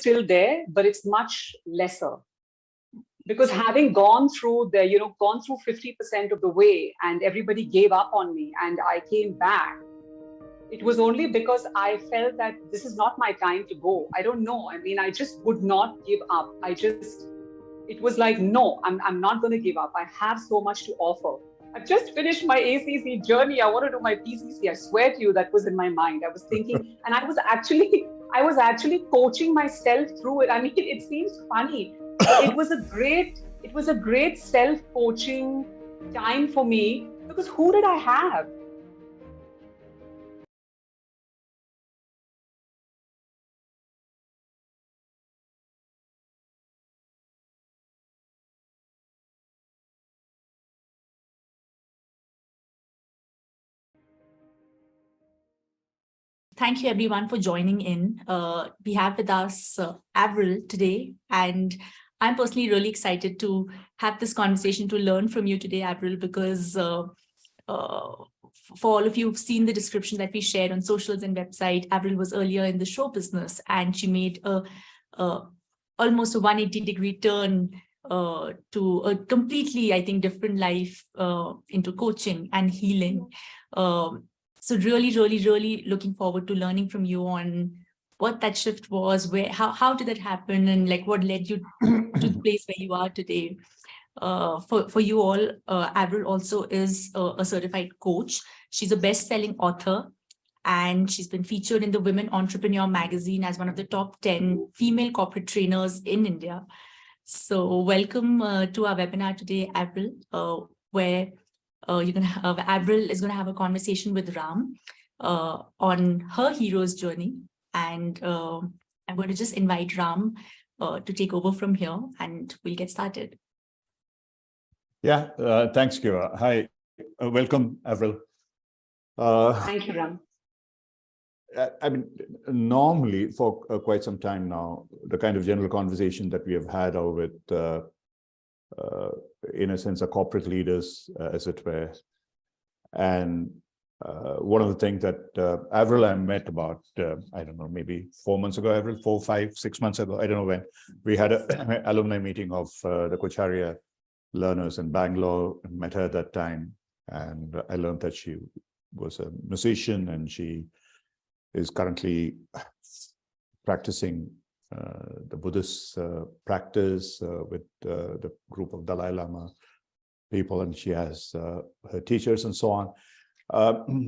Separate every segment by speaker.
Speaker 1: still there, but it's much lesser. Because having gone through 50% of the way and everybody gave up on me and I came back, it was only because I felt that this is not my time to go. I don't know. I mean, I just would not give up. It was like, no, I'm not going to give up. I have so much to offer. I've just finished my ACC journey. I want to do my PCC. I swear to you, that was in my mind. I was thinking, and I was actually coaching myself through it. I mean, it seems funny, but it was a great self-coaching time for me, because who did I have?
Speaker 2: Thank you everyone for joining in. We have with us Avril today, and I'm personally really excited to have this conversation, to learn from you today, Avril, because for all of you who've seen the description that we shared on socials and website, Avril was earlier in the show business, and she made almost a 180-degree turn to a completely, I think, different life into coaching and healing. So really looking forward to learning from you on what that shift was, how did that happen, and like what led you to the place where you are today. For you all, Avril also is a certified coach. She's a best-selling author, and she's been featured in the Women Entrepreneur magazine as one of the top 10 female corporate trainers in India. So welcome to our webinar today, Avril, where Avril is going to have a conversation with Ram on her hero's journey. And I'm going to just invite Ram to take over from here, and we'll get started.
Speaker 3: Yeah, thanks, Kira. Hi, welcome, Avril.
Speaker 1: Thank you, Ram.
Speaker 3: I mean, normally for quite some time now, the kind of general conversation that we have had with in a sense, corporate leaders, as it were. And one of the things that Avril I met about, I don't know, maybe 4 months ago, Avril, 4, 5, 6 months ago, I don't know when, we had an alumni meeting of the Coacharya learners in Bangalore, and met her at that time. And I learned that she was a musician, and she is currently practicing the Buddhist practice with the group of Dalai Lama people, and she has her teachers and so on.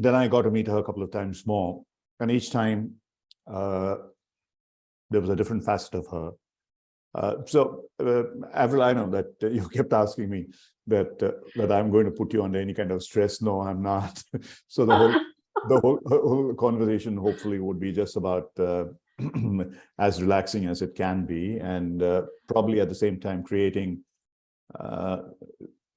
Speaker 3: Then I got to meet her a couple of times more, and each time there was a different facet of her. So Avril, I know that you kept asking me that I'm going to put you under any kind of stress. No, I'm not. So the whole conversation hopefully would be just about as relaxing as it can be, and probably at the same time creating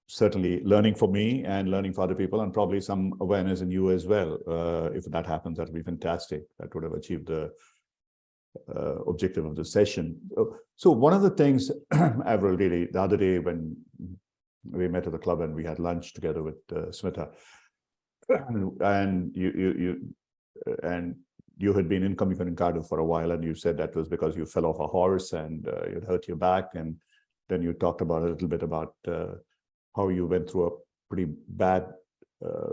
Speaker 3: certainly learning for me and learning for other people, and probably some awareness in you as well. If that happens, that would be fantastic. That would have achieved the objective of the session. So one of the things, Avril, really, the other day when we met at the club and we had lunch together with Smita, and you had been incommunicado for a while, and you said that was because you fell off a horse and you'd hurt your back, and then you talked about a little bit about how you went through a pretty bad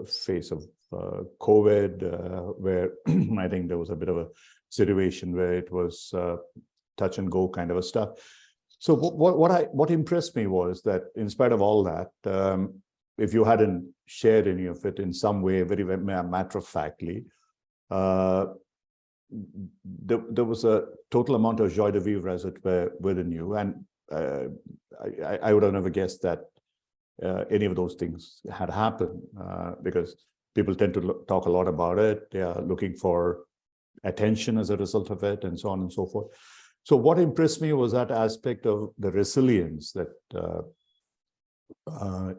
Speaker 3: phase of COVID, where I think there was a bit of a situation where it was touch and go kind of a stuff. So what impressed me was that in spite of all that, if you hadn't shared any of it in some way, very matter-of-factly, there was a total amount of joie de vivre, as it were, within you. And I would have never guessed that any of those things had happened, because people tend to talk a lot about it. They are looking for attention as a result of it, and so on and so forth. So what impressed me was that aspect of the resilience that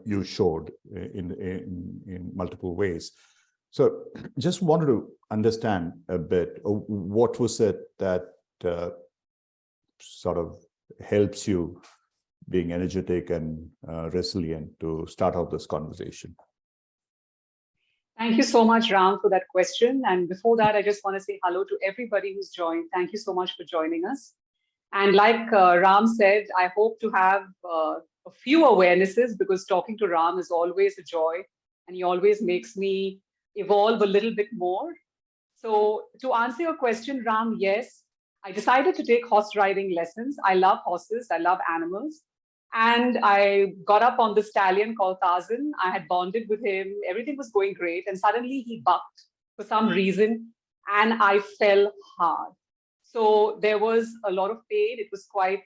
Speaker 3: you showed in multiple ways. So just wanted to understand a bit, what was it that sort of helps you being energetic and resilient to start out this conversation?
Speaker 1: Thank you so much, Ram, for that question. And before that, I just want to say hello to everybody who's joined. Thank you so much for joining us. And like Ram said, I hope to have a few awarenesses, because talking to Ram is always a joy, and he always makes me evolve a little bit more. So to answer your question, Ram, yes, I decided to take horse riding lessons. I love horses, I love animals. And I got up on the stallion called Tarzan. I had bonded with him. Everything was going great. And suddenly he bucked for some reason, and I fell hard. So there was a lot of pain. It was quite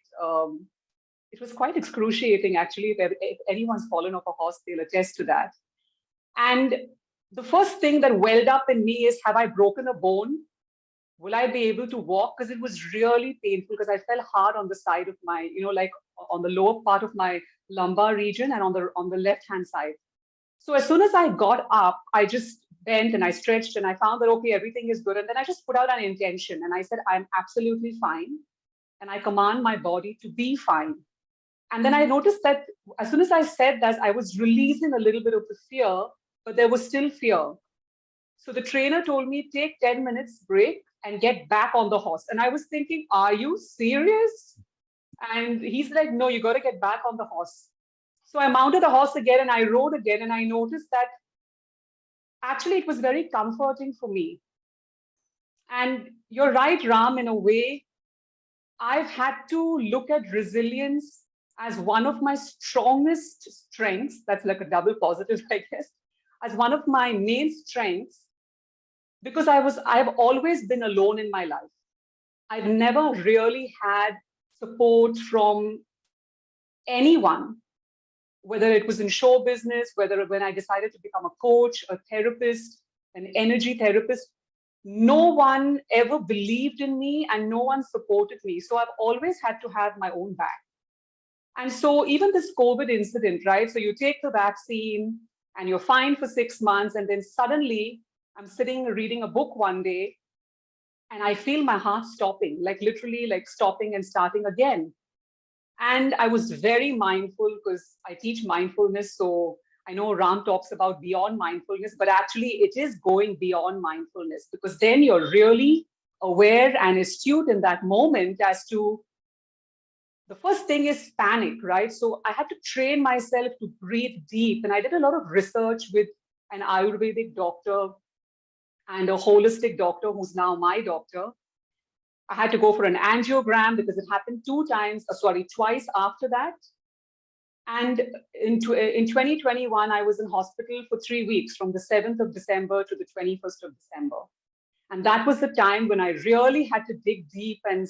Speaker 1: excruciating, actually. If anyone's fallen off a horse, they'll attest to that. And the first thing that welled up in me is, have I broken a bone? Will I be able to walk? Because it was really painful, because I fell hard on the side of my, like on the lower part of my lumbar region and on the left hand side. So as soon as I got up, I just bent and I stretched and I found that, okay, everything is good. And then I just put out an intention and I said, I'm absolutely fine. And I command my body to be fine. And then I noticed that as soon as I said that, I was releasing a little bit of the fear, but there was still fear. So the trainer told me, take 10 minutes break and get back on the horse. And I was thinking, are you serious? And he's like, no, you got to get back on the horse. So I mounted the horse again and I rode again. And I noticed that actually it was very comforting for me. And you're right, Ram, in a way, I've had to look at resilience as one of my strongest strengths. That's like a double positive, I guess, as one of my main strengths, because I've always been alone in my life. I've never really had support from anyone, whether it was in show business, whether when I decided to become a coach, a therapist, an energy therapist. No one ever believed in me and no one supported me. So I've always had to have my own back. And so even this COVID incident, right? So you take the vaccine and you're fine for 6 months. And then suddenly I'm sitting reading a book one day and I feel my heart stopping, like literally like stopping and starting again. And I was very mindful, because I teach mindfulness. So I know Ram talks about beyond mindfulness, but actually it is going beyond mindfulness, because then you're really aware and astute in that moment as to the first thing is panic, right? So I had to train myself to breathe deep. And I did a lot of research with an Ayurvedic doctor and a holistic doctor who's now my doctor. I had to go for an angiogram because it happened twice after that. And in 2021, I was in hospital for 3 weeks, from the 7th of December to the 21st of December. And that was the time when I really had to dig deep and,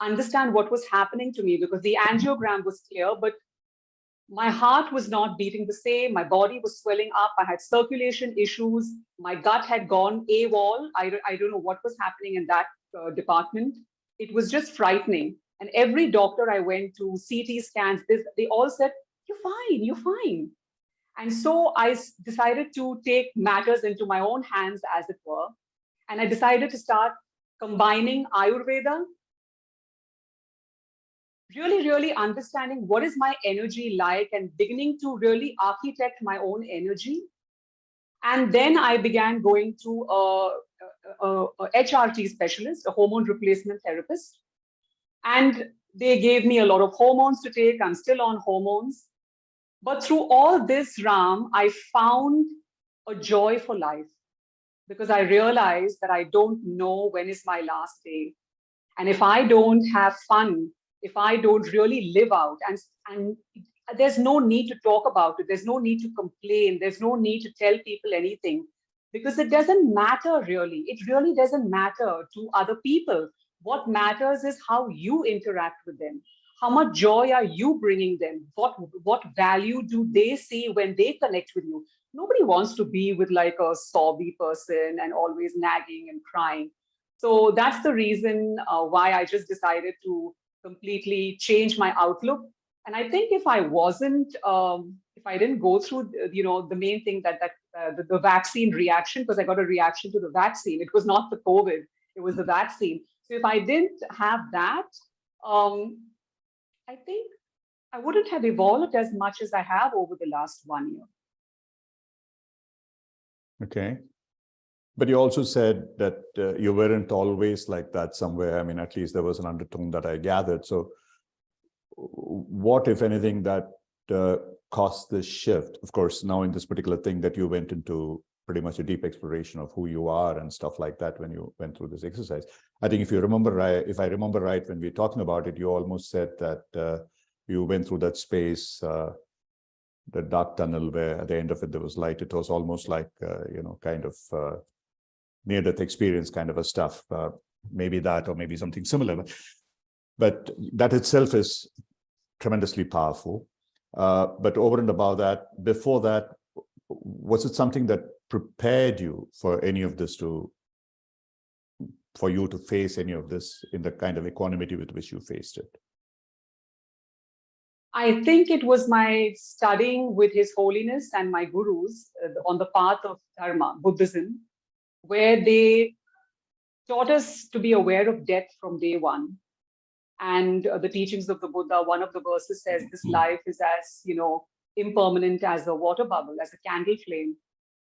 Speaker 1: understand what was happening to me, because the angiogram was clear, but my heart was not beating the same. My body was swelling up. I had circulation issues. My gut had gone AWOL. I don't know what was happening in that department. It was just frightening. And every doctor I went to, CT scans, they all said, you're fine, you're fine. And so I decided to take matters into my own hands, as it were. And I decided to start combining Ayurveda, really understanding what is my energy like and beginning to really architect my own energy. And then I began going to a HRT specialist, a hormone replacement therapist. And they gave me a lot of hormones to take. I'm still on hormones. But through all this, Ram, I found a joy for life, because I realized that I don't know when is my last day. And if I don't have fun, if I don't really live out, and there's no need to talk about it, there's no need to complain, there's no need to tell people anything, because it doesn't matter really. It really doesn't matter to other people. What matters is how you interact with them. How much joy are you bringing them? What value do they see when they connect with you? Nobody wants to be with like a sobby person and always nagging and crying. So that's the reason why I just decided to completely change my outlook. And I think if I didn't go through, the main thing the vaccine reaction, because I got a reaction to the vaccine. It was not the COVID, it was the vaccine. So if I didn't have that, I think I wouldn't have evolved as much as I have over the last 1 year.
Speaker 3: Okay. But you also said that you weren't always like that somewhere. I mean, at least there was an undertone that I gathered. So what, if anything, that caused this shift? Of course, now in this particular thing that you went into pretty much a deep exploration of who you are and stuff like that when you went through this exercise. I think if I remember right, when we were talking about it, you almost said that you went through that space, the dark tunnel where at the end of it, there was light. It was almost like, kind of near-death experience kind of a stuff, maybe that or maybe something similar. But that itself is tremendously powerful. But over and above that, before that, was it something that prepared you for any of this for you to face any of this in the kind of equanimity with which you faced it?
Speaker 1: I think it was my studying with His Holiness and my gurus on the path of Dharma, Buddhism, where they taught us to be aware of death from day one. And the teachings of the Buddha, one of the verses says, this life is as, impermanent as a water bubble, as a candle flame.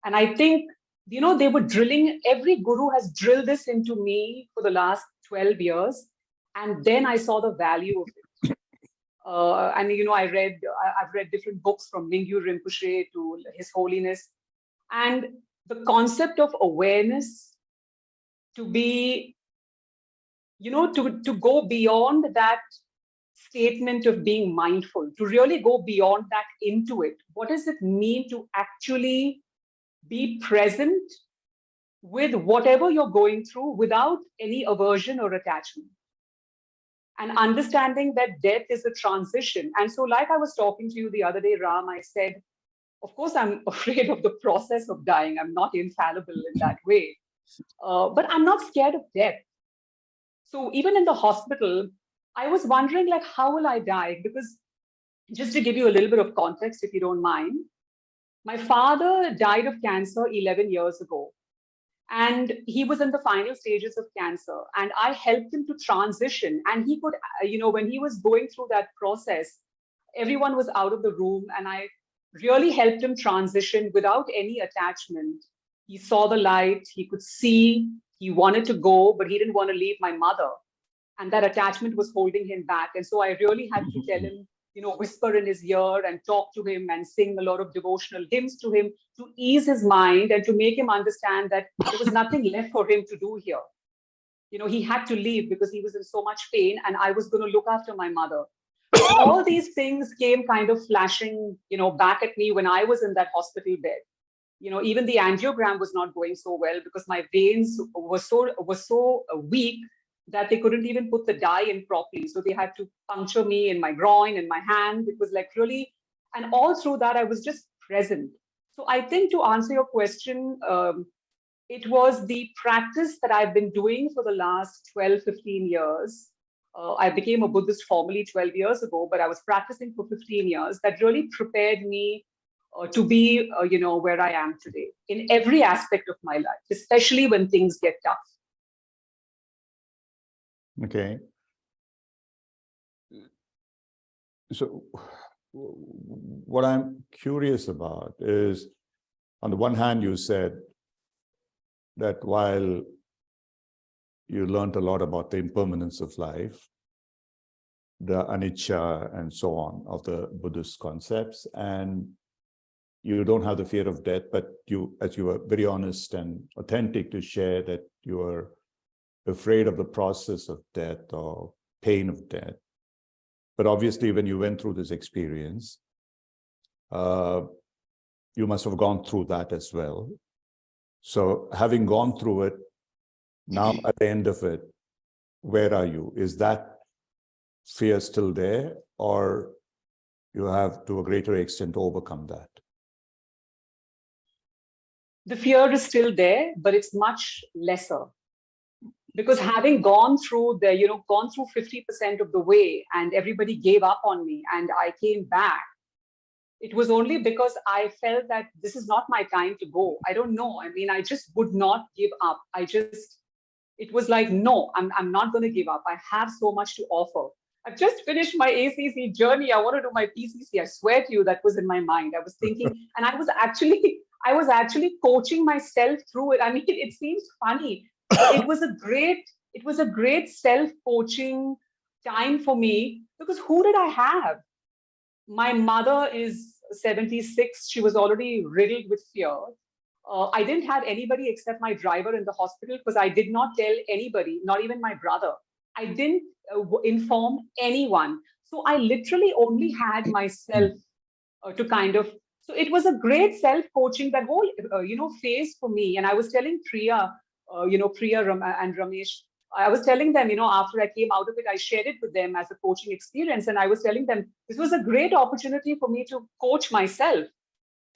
Speaker 1: And I think, they were drilling, every guru has drilled this into me for the last 12 years. And then I saw the value of it. I've read different books from Mingyu Rinpoche to His Holiness. And the concept of awareness, to be, to go beyond that statement of being mindful, to really go beyond that into it. What does it mean to actually be present with whatever you're going through without any aversion or attachment? And understanding that death is a transition. And so, like I was talking to you the other day, Ram, I said, of course, I'm afraid of the process of dying. I'm not infallible in that way. But I'm not scared of death. So even in the hospital, I was wondering, like, how will I die? Because just to give you a little bit of context, if you don't mind, my father died of cancer 11 years ago. And he was in the final stages of cancer. And I helped him to transition. And he could, when he was going through that process, everyone was out of the room. And I really helped him transition without any attachment. He saw the light, he could see, he wanted to go, but he didn't want to leave my mother. And that attachment was holding him back. And so I really had to tell him, whisper in his ear and talk to him and sing a lot of devotional hymns to him to ease his mind and to make him understand that there was nothing left for him to do here. He had to leave because he was in so much pain and I was going to look after my mother. All these things came kind of flashing, back at me when I was in that hospital bed. Even the angiogram was not going so well because my veins were so weak that they couldn't even put the dye in properly. So they had to puncture me in my groin and my hand. It was like really, and all through that, I was just present. So I think to answer your question, it was the practice that I've been doing for the last 12, 15 years. I became a Buddhist formally 12 years ago, but I was practicing for 15 years that really prepared me to be, where I am today in every aspect of my life, especially when things get tough.
Speaker 3: Okay. So what I'm curious about is, on the one hand, you said that while you learned a lot about the impermanence of life, the anicca and so on of the Buddhist concepts, and you don't have the fear of death, but as you were very honest and authentic to share that you are afraid of the process of death or pain of death. But obviously, when you went through this experience, you must have gone through that as well. So having gone through it, now at the end of it, where are you? Is that fear still there, or you have to a greater extent overcome that?
Speaker 1: The fear is still there, but it's much lesser. Because having gone through 50% of the way and everybody gave up on me and I came back, it was only because I felt that this is not my time to go. I don't know. I mean, I just would not give up. It was like, no, I'm not going to give up. I have so much to offer. I've just finished my ACC journey. I want to do my PCC. I swear to you, that was in my mind. I was thinking, and I I was actually coaching myself through it. I mean, it seems funny, but it was a great self-coaching time for me because who did I have? My mother is 76. She was already riddled with fear. I didn't have anybody except my driver in the hospital because I did not tell anybody, not even my brother. I didn't inform anyone. So I literally only had myself to kind of. So it was a great self-coaching, that whole phase for me. And I was telling Priya, and Ramesh, I was telling them, after I came out of it, I shared it with them as a coaching experience. And I was telling them this was a great opportunity for me to coach myself.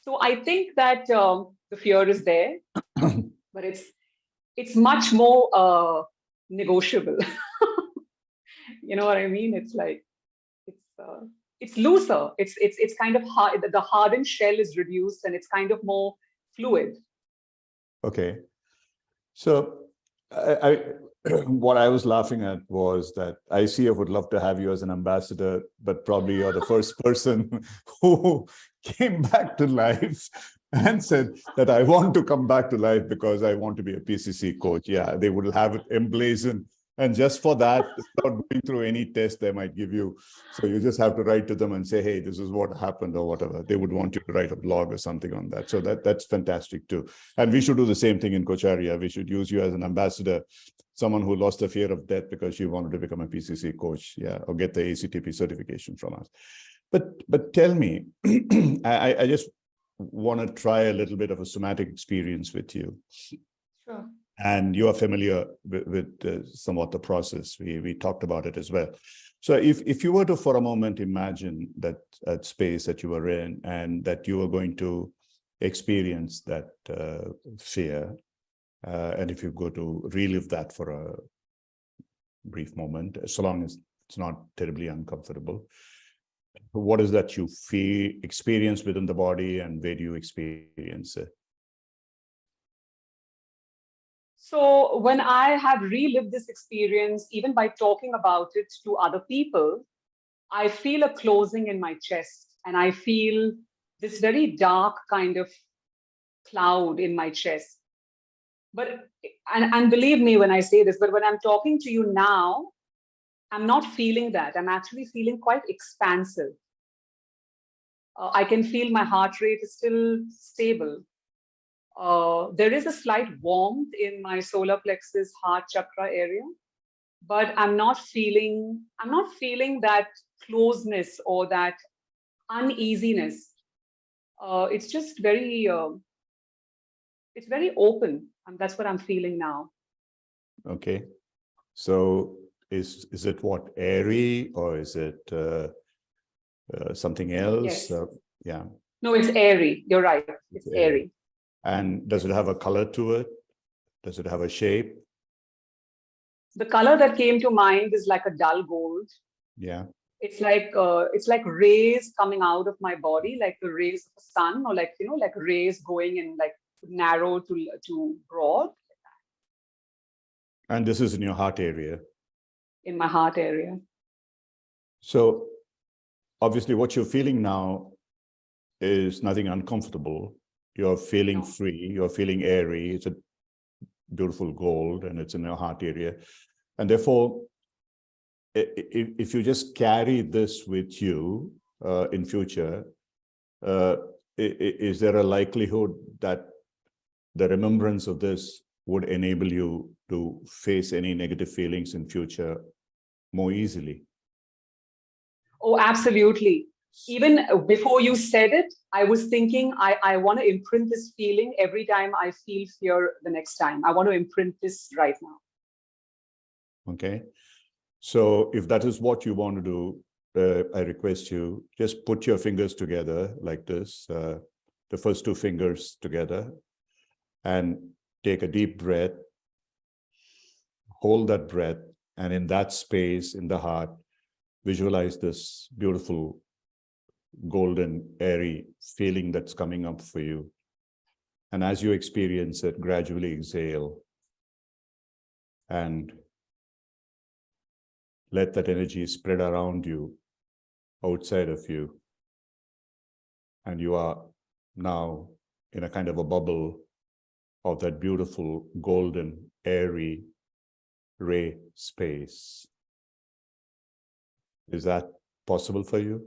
Speaker 1: So I think that the fear is there, but it's much more negotiable. You know what I mean? It's like it's looser. It's kind of hard. The hardened shell is reduced, and it's kind of more fluid.
Speaker 3: Okay. So I what I was laughing at was that ICF would love to have you as an ambassador, but probably you're the first person who came back to life and said that I want to come back to life because I want to be a PCC coach. Yeah, they would have it emblazoned. And just for that, without going through any test they might give you. So you just have to write to them and say, hey, this is what happened or whatever. They would want you to write a blog or something on that. So that's fantastic too. And we should do the same thing in Coacharya. We should use you as an ambassador, someone who lost the fear of death because she wanted to become a PCC coach, yeah, or get the ACTP certification from us. But tell me, I just want to try a little bit of a somatic experience with you.
Speaker 1: Sure.
Speaker 3: And you are familiar with somewhat the process. We talked about it as well. So if you were to, for a moment, imagine that space that you were in and that you were going to experience that fear, and if you go to relive that for a brief moment, so long as it's not terribly uncomfortable, what is that you feel, experience within the body, and where do you experience it?
Speaker 1: So when I have relived this experience, even by talking about it to other people, I feel a closing in my chest, and I feel this very dark kind of cloud in my chest. But and believe me when I say this, but when I'm talking to you now, I'm not feeling that. I'm actually feeling quite expansive. I can feel my heart rate is still stable. There is a slight warmth in my solar plexus heart chakra area, but I'm not feeling that closeness or that uneasiness. It's just it's very open, and that's what I'm feeling now.
Speaker 3: Okay. So is it what, airy, or is it something else?
Speaker 1: Yes.
Speaker 3: Yeah.
Speaker 1: No, it's airy. You're right. It's airy.
Speaker 3: And does it have a color to it? Does it have a shape?
Speaker 1: The color that came to mind is like a dull gold.
Speaker 3: Yeah.
Speaker 1: It's like rays coming out of my body, like the rays of the sun, or like rays going in like narrow to broad.
Speaker 3: And this is in your heart area.
Speaker 1: In my heart area.
Speaker 3: So obviously what you're feeling now is nothing uncomfortable. You're feeling free, you're feeling airy. It's a beautiful gold, and it's in your heart area. And therefore, if you just carry this with you in future, is there a likelihood that the remembrance of this would enable you to face any negative feelings in future more easily?
Speaker 1: Oh, absolutely. Even before you said it, I was thinking I want to imprint this feeling every time I feel fear the next time. I want to imprint this right now.
Speaker 3: Okay. So if that is what you want to do, I request you just put your fingers together like this, the first two fingers together, and take a deep breath. Hold that breath, and in that space in the heart, visualize this beautiful golden airy feeling that's coming up for you. And as you experience it, gradually exhale and let that energy spread around you, outside of you. And you are now in a kind of a bubble of that beautiful golden, airy ray space. Is that possible for you?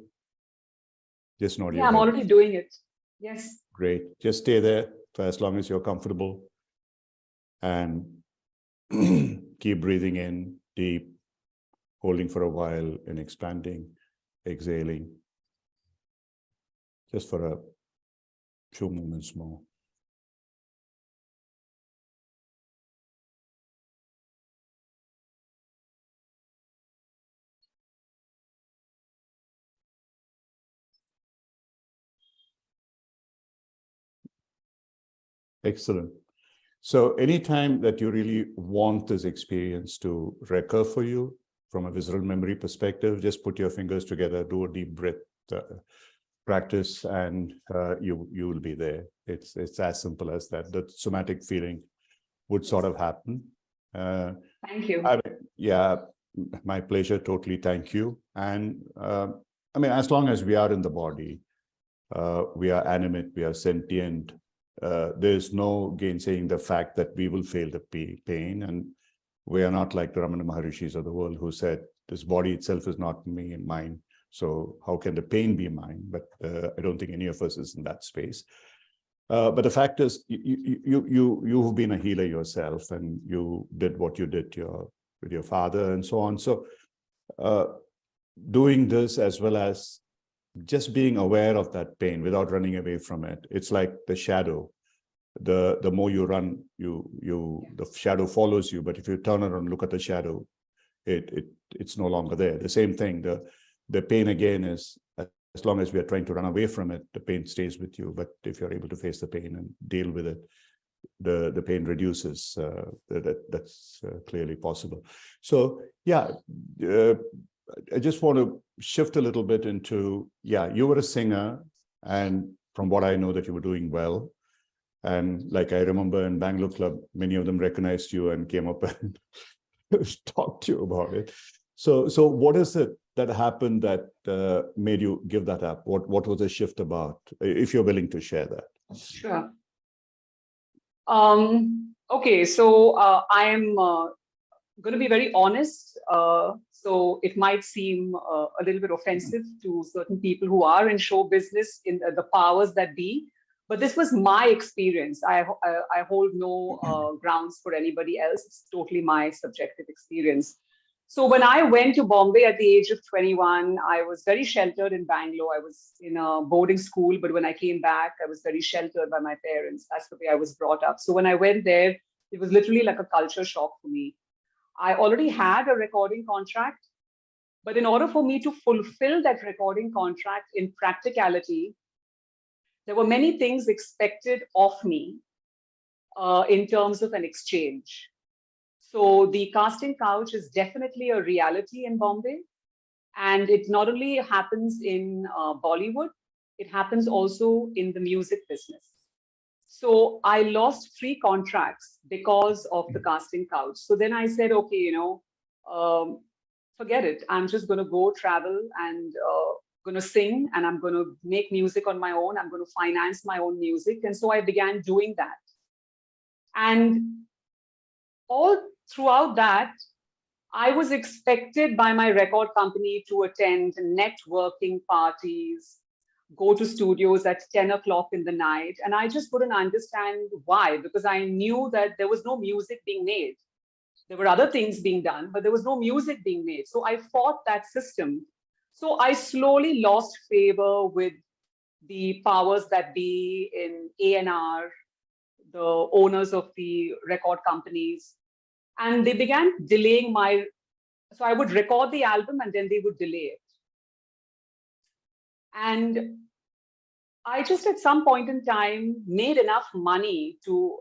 Speaker 3: Just nod your
Speaker 1: Yeah, I'm
Speaker 3: head.
Speaker 1: already doing it. Yes.
Speaker 3: Great. Just stay there for as long as you're comfortable. And keep breathing in deep, holding for a while and expanding, exhaling. Just for a few moments more. Excellent. So anytime that you really want this experience to recur for you from a visceral memory perspective, just put your fingers together, do a deep breath practice, and you will be there. It's as simple as that. The somatic feeling would sort of happen.
Speaker 1: Thank you.
Speaker 3: Yeah, my pleasure. Totally. Thank you. And I mean, as long as we are in the body, we are animate, we are sentient. There's no gainsaying the fact that we will feel the pain, and we are not like the Ramana Maharishis of the world who said, this body itself is not me and mine, so how can the pain be mine? But I don't think any of us is in that space. But the fact is, you've been a healer yourself, and you did what you did with your father and so on. So doing this as well as just being aware of that pain without running away from it. It's like the shadow. The more you run, the shadow follows you. But if you turn around and look at the shadow, it's no longer there. The same thing. The pain again is, as long as we are trying to run away from it, the pain stays with you. But if you're able to face the pain and deal with it, the pain reduces. That's clearly possible. So yeah. I just want to shift a little bit into, you were a singer, and from what I know that you were doing well. And like I remember in Bangalore Club, many of them recognized you and came up and talked to you about it. So what is it that happened that made you give that up? What was the shift about, if you're willing to share that?
Speaker 1: Sure. Okay, so I am going to be very honest. So it might seem a little bit offensive to certain people who are in show business, in the powers that be. But this was my experience. I hold no grounds for anybody else. It's totally my subjective experience. So when I went to Bombay at the age of 21, I was very sheltered in Bangalore. I was in a boarding school, but when I came back, I was very sheltered by my parents. That's the way I was brought up. So when I went there, it was literally like a culture shock for me. I already had a recording contract, but in order for me to fulfill that recording contract in practicality, there were many things expected of me in terms of an exchange. So the casting couch is definitely a reality in Bombay. And it not only happens in Bollywood, it happens also in the music business. So I lost 3 contracts because of the casting couch. So then I said, okay, forget it. I'm just going to go travel and going to sing, and I'm going to make music on my own. I'm going to finance my own music. And so I began doing that. And all throughout that, I was expected by my record company to attend networking parties, go to studios at 10 o'clock in the night. And I just couldn't understand why, because I knew that there was no music being made. There were other things being done, but there was no music being made. So I fought that system. So I slowly lost favor with the powers that be in A&R, the owners of the record companies. And they began delaying so I would record the album and then they would delay it. And I just at some point in time made enough money to,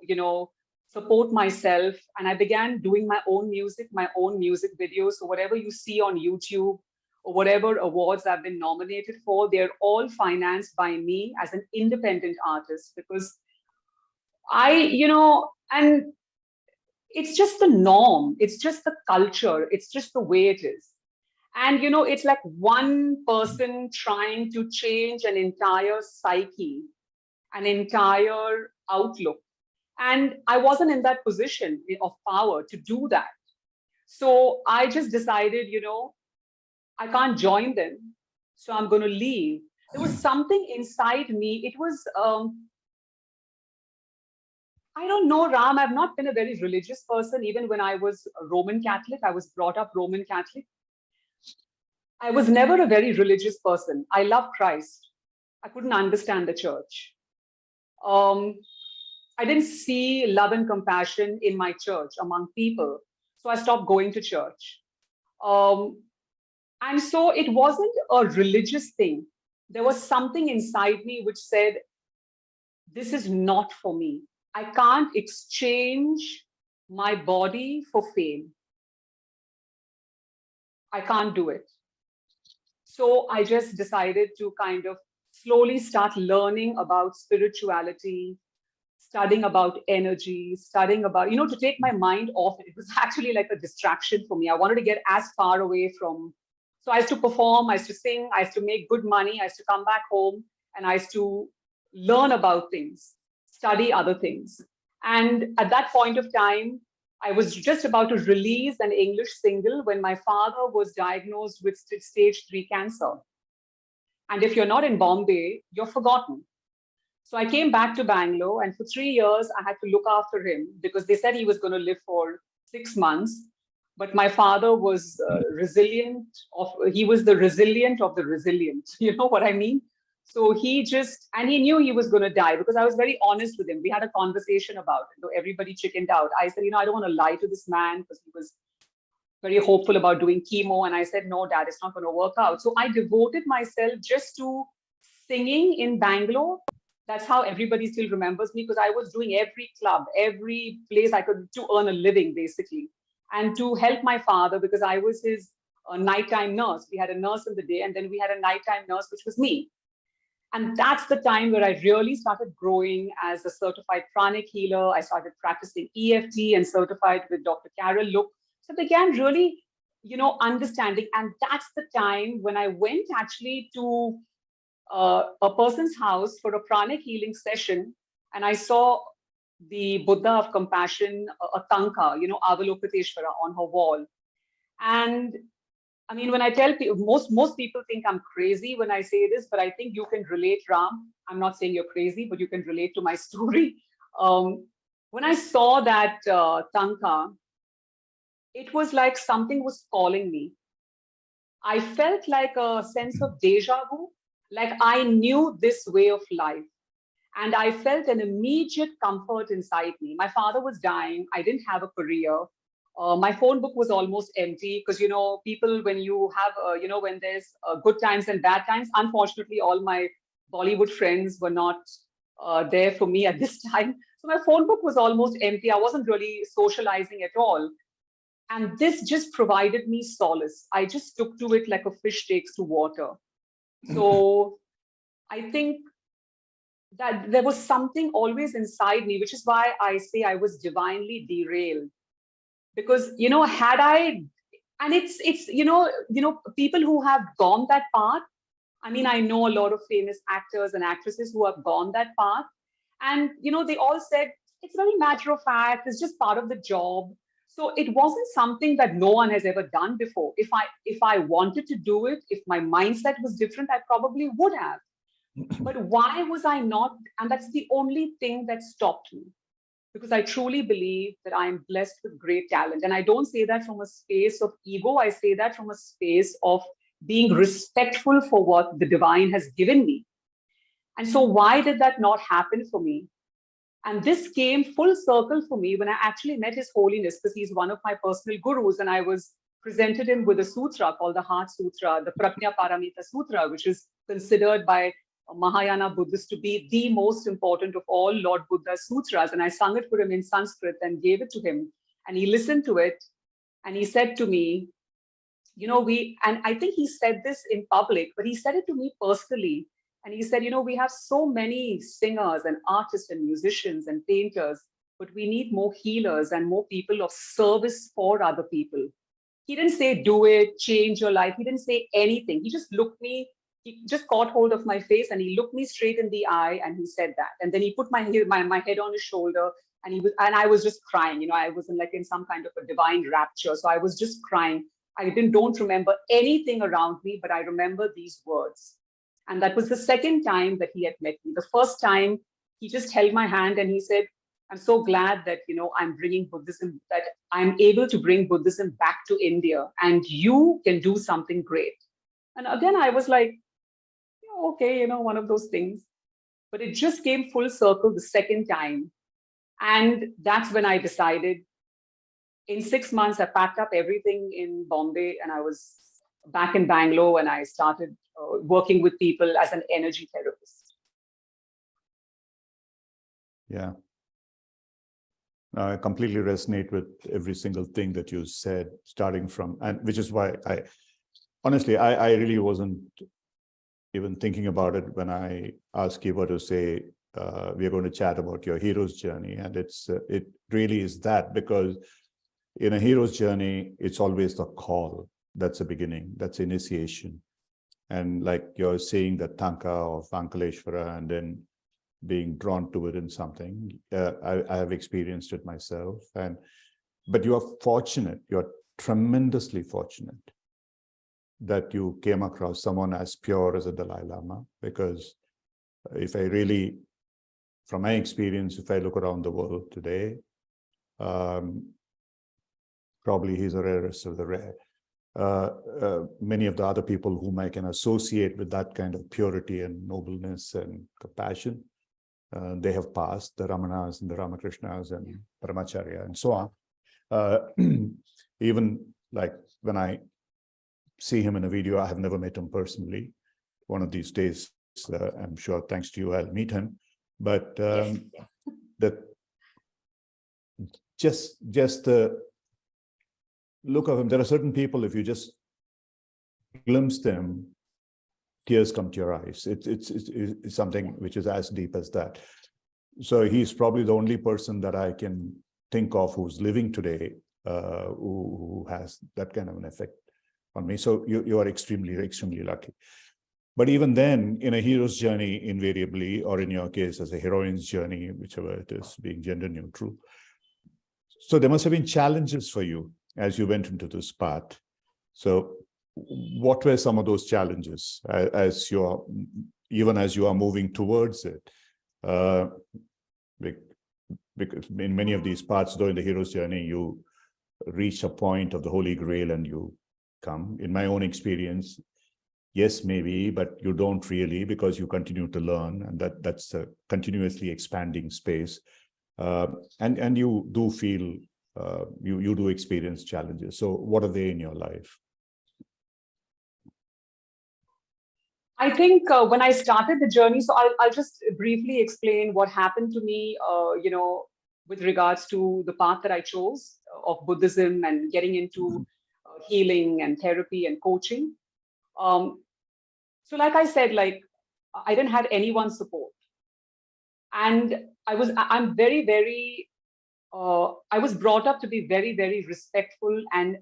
Speaker 1: support myself. And I began doing my own music videos. So whatever you see on YouTube or whatever awards I've been nominated for, they're all financed by me as an independent artist, because and it's just the norm. It's just the culture. It's just the way it is. And, it's like one person trying to change an entire psyche. an entire outlook. And I wasn't in that position of power to do that. So I just decided, I can't join them. So I'm going to leave. There was something inside me. It was, I don't know, Ram. I've not been a very religious person. Even when I was a Roman Catholic, I was brought up Roman Catholic. I was never a very religious person. I love Christ. I couldn't understand the church. Um, I didn't see love and compassion in my church among people. So I stopped going to church. Um, and so it wasn't a religious thing. There was something inside me which said, this is not for me. I can't exchange my body for fame. I can't do it. So I just decided to kind of slowly start learning about spirituality, studying about energy, studying about, to take my mind off it. It was actually like a distraction for me. I wanted to get as far away from. So I used to perform, I used to sing, I used to make good money, I used to come back home, and I used to learn about things, study other things. And at that point of time, I was just about to release an English single when my father was diagnosed with stage 3 cancer. And if you're not in Bombay, you're forgotten. So I came back to Bangalore, and for 3 years, I had to look after him because they said he was going to live for 6 months. But my father was resilient. He was the resilient of the resilient. You know what I mean? So and he knew he was going to die because I was very honest with him. We had a conversation about it, though everybody chickened out. I said, I don't want to lie to this man because he was very hopeful about doing chemo. And I said, no, Dad, it's not going to work out. So I devoted myself just to singing in Bangalore. That's how everybody still remembers me, because I was doing every club, every place I could to earn a living, basically, and to help my father because I was his nighttime nurse. We had a nurse in the day, and then we had a nighttime nurse, which was me. And that's the time where I really started growing as a certified pranic healer. I started practicing EFT and certified with Dr. Carol Look. So I began really, understanding. And that's the time when I went actually to a person's house for a pranic healing session, and I saw the Buddha of compassion, a tanka, Avalokiteshvara on her wall. And I mean, when I tell people, most people think I'm crazy when I say this, but I think you can relate, Ram. I'm not saying you're crazy, but you can relate to my story. When I saw that tanka, it was like something was calling me. I felt like a sense of deja vu, like I knew this way of life. And I felt an immediate comfort inside me. My father was dying. I didn't have a career. My phone book was almost empty because, people, when you have, when there's good times and bad times, unfortunately, all my Bollywood friends were not there for me at this time. So my phone book was almost empty. I wasn't really socializing at all. And this just provided me solace. I just took to it like a fish takes to water. So I think that there was something always inside me, which is why I say I was divinely derailed. Because, had I, and it's, people who have gone that path. I mean, I know a lot of famous actors and actresses who have gone that path. And, they all said, it's very matter of fact, it's just part of the job. So it wasn't something that no one has ever done before. If I wanted to do it, if my mindset was different, I probably would have. But why was I not? And that's the only thing that stopped me. Because I truly believe that I am blessed with great talent. And I don't say that from a space of ego. I say that from a space of being respectful for what the divine has given me. And so why did that not happen for me? And this came full circle for me when I actually met His Holiness, because he's one of my personal gurus. And I was presented him with a sutra called the Heart Sutra, the Prajna Paramita Sutra, which is considered by Mahayana Buddhists to be the most important of all Lord Buddha's sutras. And I sung it for him in Sanskrit and gave it to him. And he listened to it. And he said to me, and I think he said this in public, but he said it to me personally. And he said, we have so many singers and artists and musicians and painters, but we need more healers and more people of service for other people. He didn't say, do it, change your life. He didn't say anything. He just looked me he just caught hold of my face and he looked me straight in the eye and he said that. And then he put my head on his shoulder and I was just crying. I was in some kind of a divine rapture. So I was just crying. I don't remember anything around me, but I remember these words. And that was the second time that he had met me. The first time, he just held my hand and he said, I'm so glad that, I'm bringing Buddhism, that I'm able to bring Buddhism back to India and you can do something great. And again, I was like, okay, one of those things. But it just came full circle the second time. And that's when I decided in 6 months, I packed up everything in Bombay and I was back in Bangalore and I started working with people as an energy therapist.
Speaker 3: Yeah. I completely resonate with every single thing that you said, starting from, and which is why honestly, I really wasn't even thinking about it when I asked Kiva to say, we're going to chat about your hero's journey. And it really is that, because in a hero's journey, it's always the call. That's the beginning, that's initiation. And like you're saying that Tanka of Ankaleshwara and then being drawn to it in something. I have experienced it myself. But you are fortunate, you're tremendously fortunate that you came across someone as pure as a Dalai Lama, because if I really, from my experience, if I look around the world today, probably he's the rarest of the rare. Many of the other people whom I can associate with that kind of purity and nobleness and compassion, they have passed, the Ramanas and the Ramakrishnas and Paramacharya and so on. Even like when I see him in a video, I have never met him personally. One of these days, I'm sure thanks to you, I'll meet him. But that just the look of him, there are certain people, if you just glimpse them, tears come to your eyes. It's something which is as deep as that. So he's probably the only person that I can think of who's living today who has that kind of an effect on me. So you are extremely, extremely lucky. But even then, in a hero's journey, invariably, or in your case, as a heroine's journey, whichever it is, being gender neutral. So there must have been challenges for you as you went into this path. So what were some of those challenges even as you are moving towards it? Because in many of these parts, though, in the hero's journey, you reach a point of the Holy Grail and you come. In my own experience, yes, maybe, but you don't really, because you continue to learn, and that's a continuously expanding space. And you do feel, you do experience challenges. So what are they in your life?
Speaker 1: I think when I started the journey, so I'll just briefly explain what happened to me, with regards to the path that I chose of Buddhism and getting into healing and therapy and coaching. So like I said, I didn't have anyone's support. And I'm very, very, I was brought up to be very, very respectful and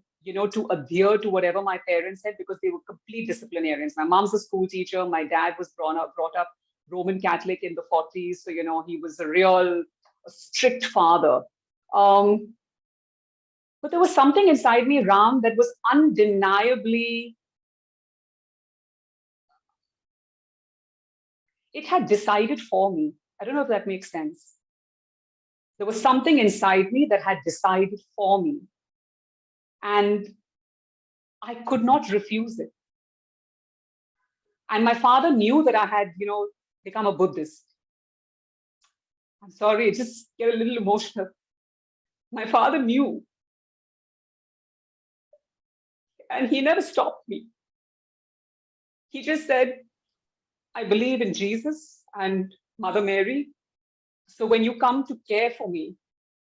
Speaker 1: to adhere to whatever my parents said, because they were complete disciplinarians. My mom's a school teacher. My dad was brought up Roman Catholic in the 40s. So, he was a real strict father. But there was something inside me, Ram, that was undeniably, it had decided for me. I don't know if that makes sense. There was something inside me that had decided for me. And I could not refuse it. And my father knew that I had, become a Buddhist. I'm sorry, I just get a little emotional. My father knew. And he never stopped me. He just said, I believe in Jesus and Mother Mary. So when you come to care for me,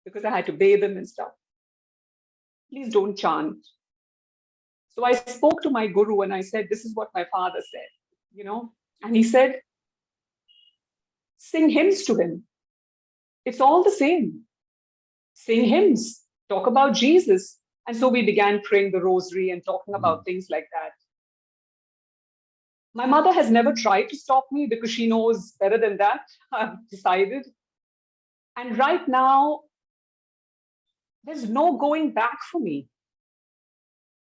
Speaker 1: because I had to bathe him and stuff, please don't chant. So I spoke to my guru and I said, this is what my father said, and he said, sing hymns to him. It's all the same. Sing hymns, talk about Jesus. And so we began praying the rosary and talking about things like that. My mother has never tried to stop me because she knows better than that. I've decided. And right now, there's no going back for me.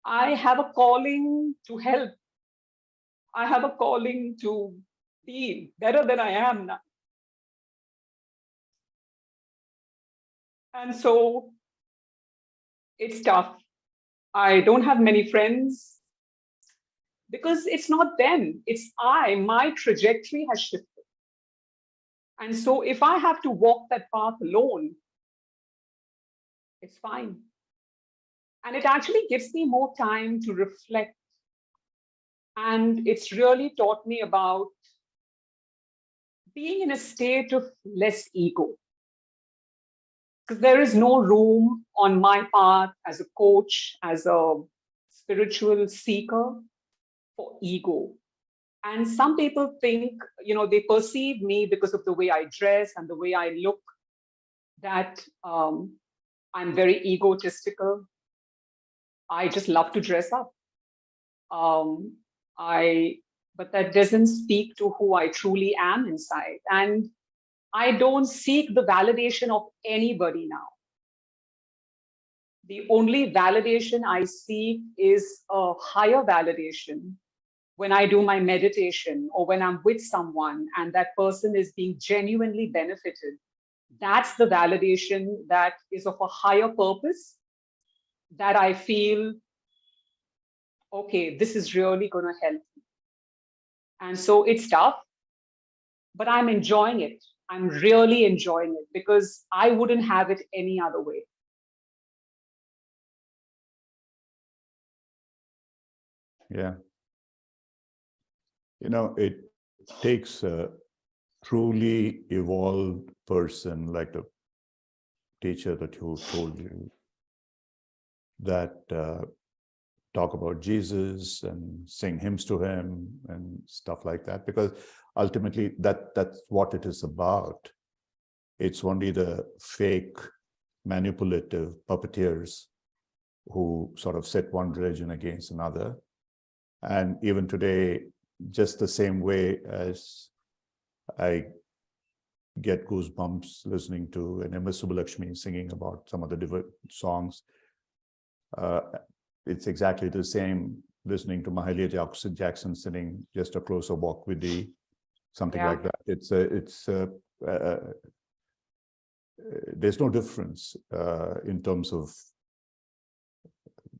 Speaker 1: I have a calling to help. I have a calling to be better than I am now. And so it's tough. I don't have many friends because it's not them, it's I. My trajectory has shifted. And so if I have to walk that path alone, it's fine. And it actually gives me more time to reflect. And it's really taught me about being in a state of less ego. Because there is no room on my path as a coach, as a spiritual seeker for ego. And some people think, they perceive me because of the way I dress and the way I look, that I'm very egotistical. I just love to dress up. Um, but that doesn't speak to who I truly am inside. And I don't seek the validation of anybody now. The only validation I seek is a higher validation when I do my meditation or when I'm with someone and that person is being genuinely benefited. That's the validation that is of a higher purpose, that I feel, okay, this is really going to help me. And so it's tough, but I'm enjoying it. I'm really enjoying it because I wouldn't have it any other way.
Speaker 3: Yeah. It takes a truly evolved person like the teacher that who told you that talk about Jesus and sing hymns to him and stuff like that, because ultimately that's what it is about. It's only the fake, manipulative puppeteers who sort of set one religion against another. And even today, just the same way as I get goosebumps listening to an MS Subbulakshmi singing about some of the songs, it's exactly the same listening to Mahalia Jackson singing Just a Closer Walk with Thee, something like that. There's no difference in terms of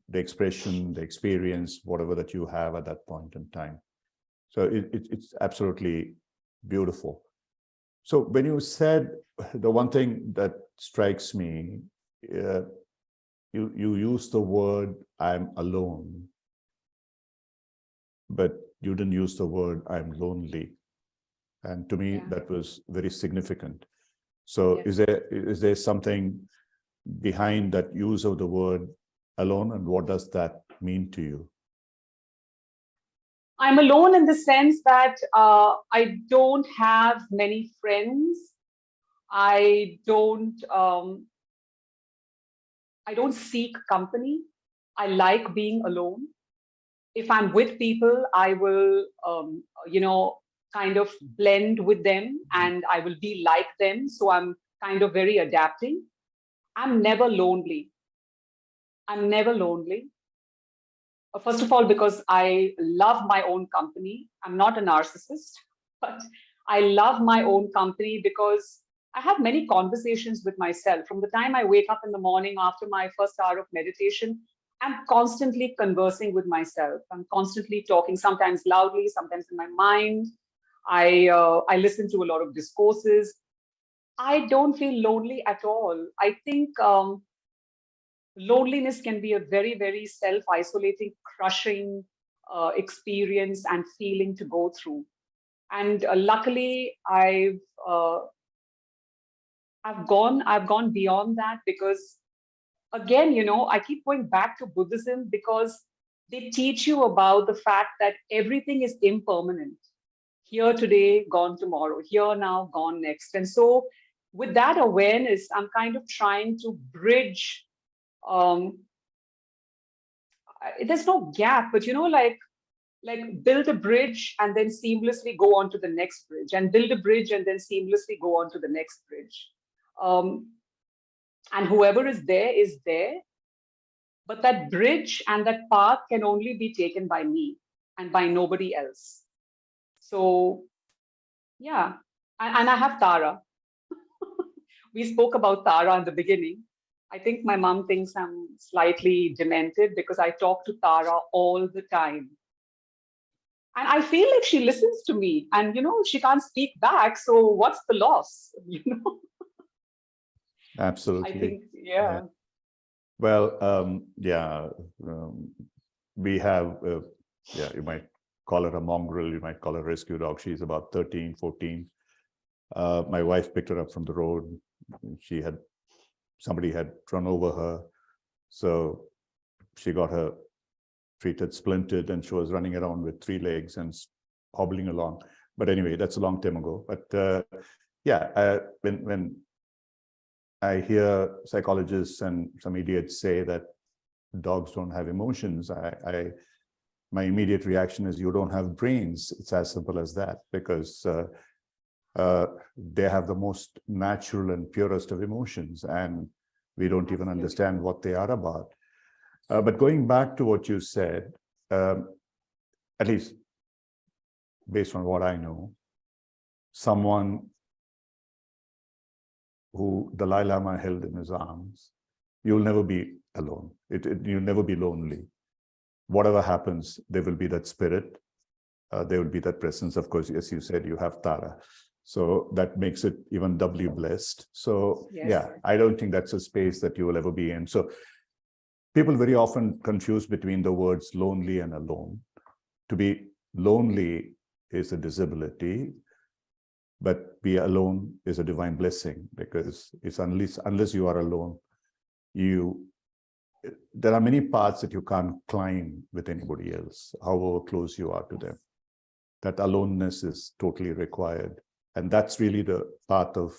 Speaker 3: the expression, the experience, whatever that you have at that point in time. So it's absolutely beautiful. So when you said, the one thing that strikes me, you used the word "I'm alone," but you didn't use the word "I'm lonely." And to me, that was very significant. So is there something behind that use of the word alone, and what does that mean to you?
Speaker 1: I'm alone in the sense that I don't have many friends. I don't seek company. I like being alone. If I'm with people, I will, kind of blend with them and I will be like them. So I'm kind of very adapting. I'm never lonely. I'm never lonely. First of all, because I love my own company. I'm not a narcissist, but I love my own company because I have many conversations with myself. From the time I wake up in the morning after my first hour of meditation, I'm constantly conversing with myself. I'm constantly talking, sometimes loudly, sometimes in my mind. I listen to a lot of discourses. I don't feel lonely at all. I think loneliness can be a very, very self-isolating, crushing experience and feeling to go through. And luckily, uh, I've gone beyond that because, again, I keep going back to Buddhism because they teach you about the fact that everything is impermanent. Here today, gone tomorrow. Here now, gone next. And so, with that awareness, I'm kind of trying to bridge. Um, there's no gap, but like like build a bridge and then seamlessly go on to the next bridge, and build a bridge and then seamlessly go on to the next bridge. And whoever is there, but that bridge and that path can only be taken by me and by nobody else. So yeah, and I have Tara. We spoke about Tara in the beginning. I think my mom thinks I'm slightly demented because I talk to Tara all the time. And I feel like she listens to me, and she can't speak back. So what's the loss?
Speaker 3: Absolutely.
Speaker 1: I think, yeah.
Speaker 3: Well, yeah, we have, yeah, you might call her a mongrel, you might call her a rescue dog. She's about 13, 14. My wife picked her up from the road. Somebody had run over her. So she got her treated, splintered, and she was running around with 3 legs and hobbling along. But anyway, that's a long time ago. But yeah, when I hear psychologists and some idiots say that dogs don't have emotions, my immediate reaction is, you don't have brains. It's as simple as that, because they have the most natural and purest of emotions, and we don't even understand what they are about. But going back to what you said, at least based on what I know, someone who Dalai Lama held in his arms, you'll never be alone. You'll never be lonely. Whatever happens, there will be that spirit. There will be that presence. Of course, as you said, you have Tara. So that makes it even doubly blessed. So
Speaker 1: Yes.
Speaker 3: yeah, I don't think that's a space that you will ever be in. So people very often confuse between the words lonely and alone. To be lonely is a disability, but be alone is a divine blessing, because it's unless you are alone, there are many paths that you can't climb with anybody else, however close you are to them. That aloneness is totally required. And that's really the path of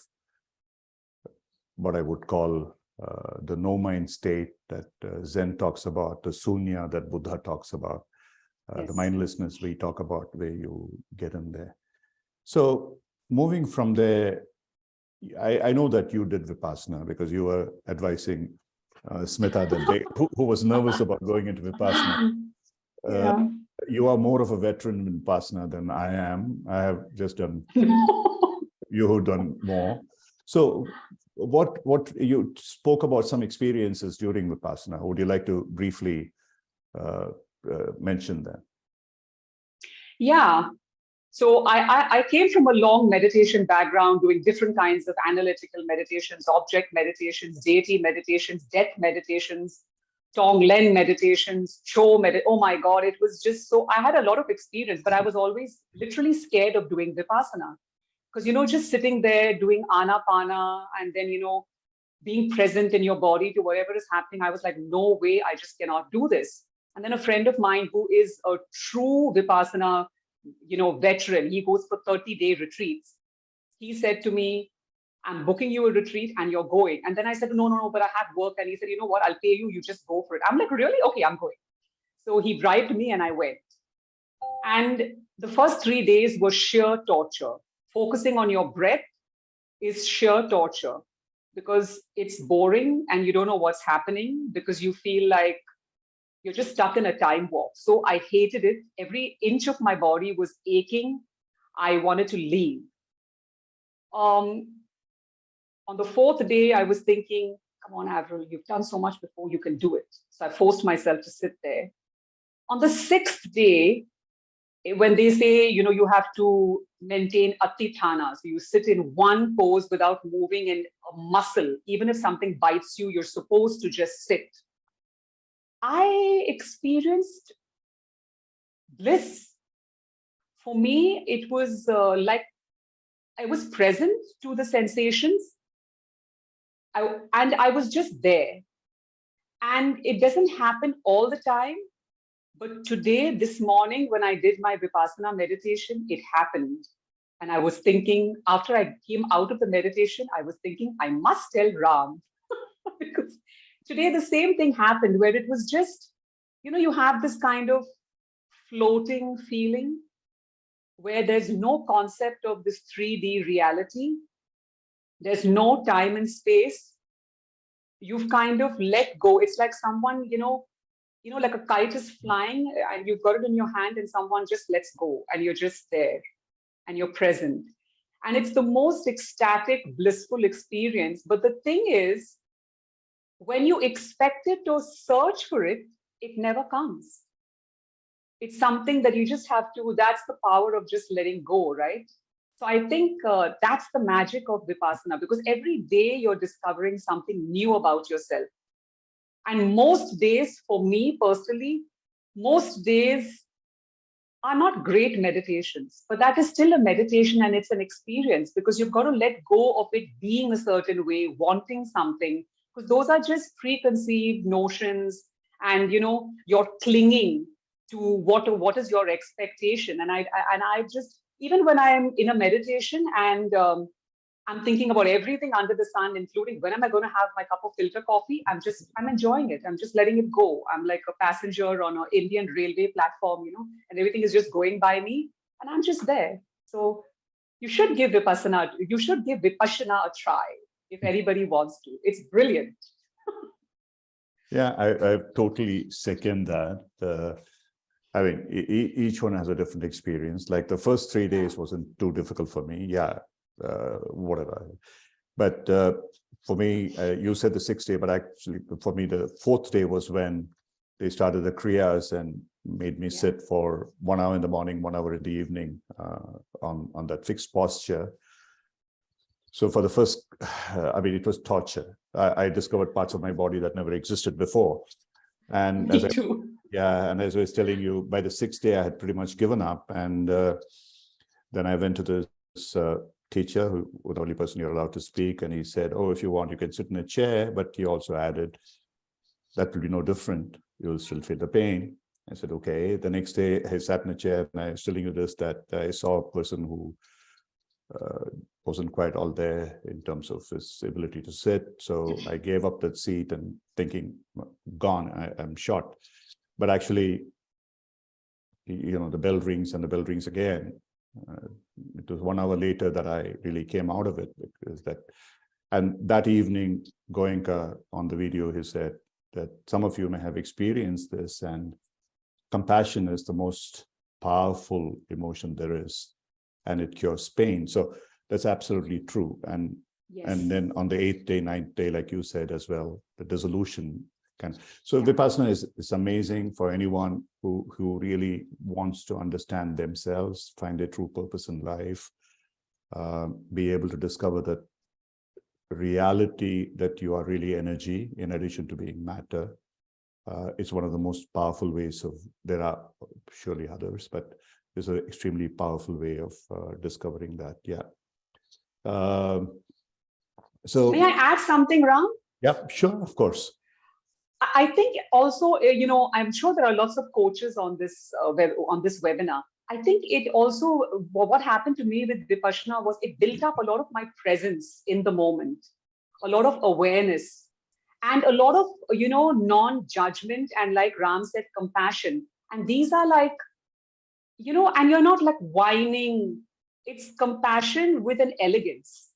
Speaker 3: what I would call the no-mind state that Zen talks about, the sunya that Buddha talks about,
Speaker 1: Yes.
Speaker 3: the mindlessness we talk about, where you get in there. So moving from there, I know that you did Vipassana because you were advising Smita that day, who was nervous about going into Vipassana.
Speaker 1: Yeah.
Speaker 3: You are more of a veteran in Vipassana than I am. I have just done, you have done more. So what you spoke about some experiences during Vipassana. Would you like to briefly mention that?
Speaker 1: Yeah. So I came from a long meditation background, doing different kinds of analytical meditations, object meditations, deity meditations, death meditations, Tonglen meditations, oh my God, it was just so, I had a lot of experience, but I was always literally scared of doing Vipassana. Because, just sitting there doing anapana and then, being present in your body to whatever is happening, I was like, no way, I just cannot do this. And then a friend of mine who is a true Vipassana, veteran, he goes for 30-day retreats. He said to me, I'm booking you a retreat and you're going. And then I said, no, but I have work. And he said, you know what, I'll pay you, you just go for it. I'm like, really? Okay, I'm going. So he bribed me and I went. And the first 3 days was sheer torture. Focusing on your breath is sheer torture because it's boring and you don't know what's happening because you feel like you're just stuck in a time warp. So I hated it. Every inch of my body was aching. I wanted to leave. On the 4th day, I was thinking, come on, Avril, you've done so much before, you can do it. So I forced myself to sit there. On the 6th day, when they say, you have to maintain atithana, so you sit in one pose without moving in a muscle, even if something bites you, you're supposed to just sit. I experienced bliss. For me, it was like I was present to the sensations, and I was just there. And it doesn't happen all the time. But today, this morning, when I did my Vipassana meditation, it happened. And I was thinking, after I came out of the meditation, I was thinking, I must tell Ram. Because today, the same thing happened where it was just, you have this kind of floating feeling where there's no concept of this 3D reality. There's no time and space. You've kind of let go. It's like someone, like a kite is flying and you've got it in your hand and someone just lets go and you're just there and you're present. And it's the most ecstatic, blissful experience. But the thing is, when you expect it or search for it, it never comes. It's something that you just have to, that's the power of just letting go, right? So I think that's the magic of Vipassana, because every day you're discovering something new about yourself. And most days, for me personally, most days are not great meditations, but that is still a meditation and it's an experience, because you've got to let go of it being a certain way, wanting something, because those are just preconceived notions and you're clinging to what is your expectation. And I just, even when I'm in a meditation and I'm thinking about everything under the sun, including when am I going to have my cup of filter coffee? I'm enjoying it. I'm just letting it go. I'm like a passenger on an Indian railway platform, and everything is just going by me, and I'm just there. So you should give Vipassana a try if anybody wants to. It's brilliant.
Speaker 3: Yeah, I totally second that. I mean, each one has a different experience. Like the first 3 days wasn't too difficult for me. Yeah, whatever. But for me, you said the 6th day, but actually for me, the 4th day was when they started the kriyas and made me sit for 1 hour in the morning, 1 hour in the evening on that fixed posture. So for the first, I mean, it was torture. I discovered parts of my body that never existed before. And
Speaker 1: me too.
Speaker 3: And as I was telling you, by the 6th day, I had pretty much given up. And then I went to this teacher, who was the only person you're allowed to speak. And he said, oh, if you want, you can sit in a chair. But he also added, that will be no different. You'll still feel the pain. I said, okay. The next day, I sat in a chair, and I was telling you this, that I saw a person who wasn't quite all there in terms of his ability to sit. So I gave up that seat and thinking, gone, I'm shot. But actually, the bell rings and the bell rings again. It was 1 hour later that I really came out of it, because and that evening, Goenka on the video, he said that some of you may have experienced this, and compassion is the most powerful emotion there is, and it cures pain. So that's absolutely true. And then on the 8th day, 9th day, like you said as well, the dissolution so Vipassana is amazing for anyone who really wants to understand themselves, find their true purpose in life, be able to discover that reality, that you are really energy in addition to being matter. It's one of the most powerful ways there are surely others, but it's an extremely powerful way of discovering that. So
Speaker 1: may I add something, Ram?
Speaker 3: Yeah, sure, of course.
Speaker 1: I think also, I'm sure there are lots of coaches on this webinar. I think it also, what happened to me with Vipassana was it built up a lot of my presence in the moment, a lot of awareness, and a lot of, non-judgment, and like Ram said, compassion. And these are like, and you're not like whining. It's compassion with an elegance,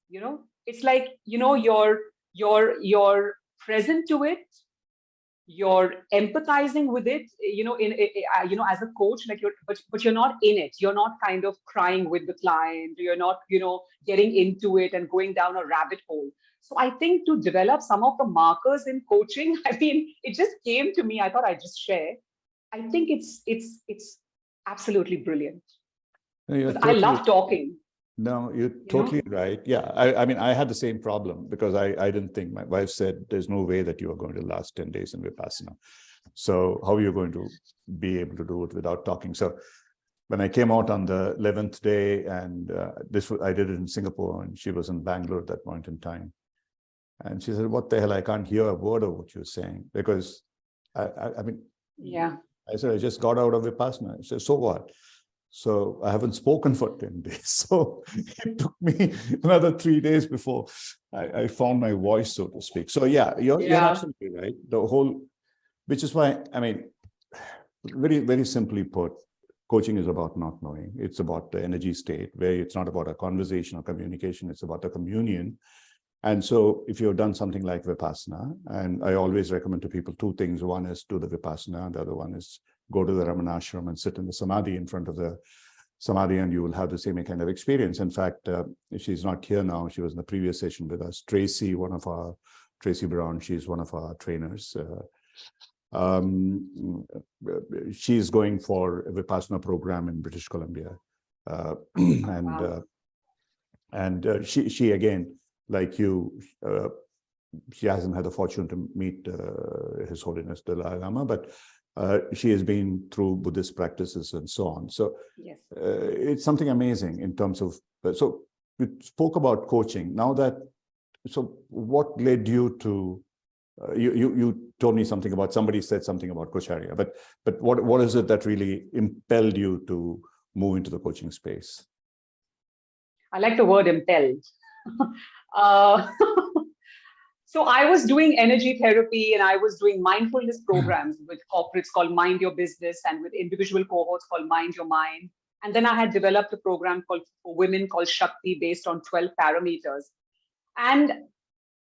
Speaker 1: It's like, you're present to it. You're empathizing with it, as a coach, like but you're not in it. You're not kind of crying with the client. You're not, getting into it and going down a rabbit hole. So I think to develop some of the markers in coaching, I mean, it just came to me. I thought I'd just share. I think it's absolutely brilliant.
Speaker 3: No,
Speaker 1: I love talking.
Speaker 3: No, you're totally right. Yeah, I mean, I had the same problem because I didn't think, my wife said, there's no way that you are going to last 10 days in Vipassana. So how are you going to be able to do it without talking? So when I came out on the 11th day, and I did it in Singapore, and she was in Bangalore at that point in time. And she said, what the hell? I can't hear a word of what you're saying, because I mean, I said, I just got out of Vipassana. I said, so what? So I haven't spoken for 10 days. So it took me another 3 days before I found my voice, so to speak. So you're absolutely right. Which is why, I mean, very, very simply put, coaching is about not knowing. It's about the energy state, where it's not about a conversation or communication, it's about a communion. And so if you've done something like Vipassana, and I always recommend to people two things. One is do the Vipassana, and the other one is go to the Ramanashram and sit in the Samadhi in front of the Samadhi, and you will have the same kind of experience. In fact, she's not here now. She was in the previous session with us. Tracy Brown, she's one of our trainers. She's going for a Vipassana program in British Columbia. She again, like you, she hasn't had the fortune to meet His Holiness Dalai Lama, but she has been through Buddhist practices and so on. So
Speaker 1: yes.
Speaker 3: It's something amazing in terms of, so you spoke about coaching. Now that, so what led you to, you told me something about, somebody said something about Coacharya, but what is it that really impelled you to move into the coaching space?
Speaker 1: I like the word impelled. So I was doing energy therapy, and I was doing mindfulness programs with corporates called Mind Your Business, and with individual cohorts called Mind Your Mind. And then I had developed a program for women called Shakti, based on 12 parameters. And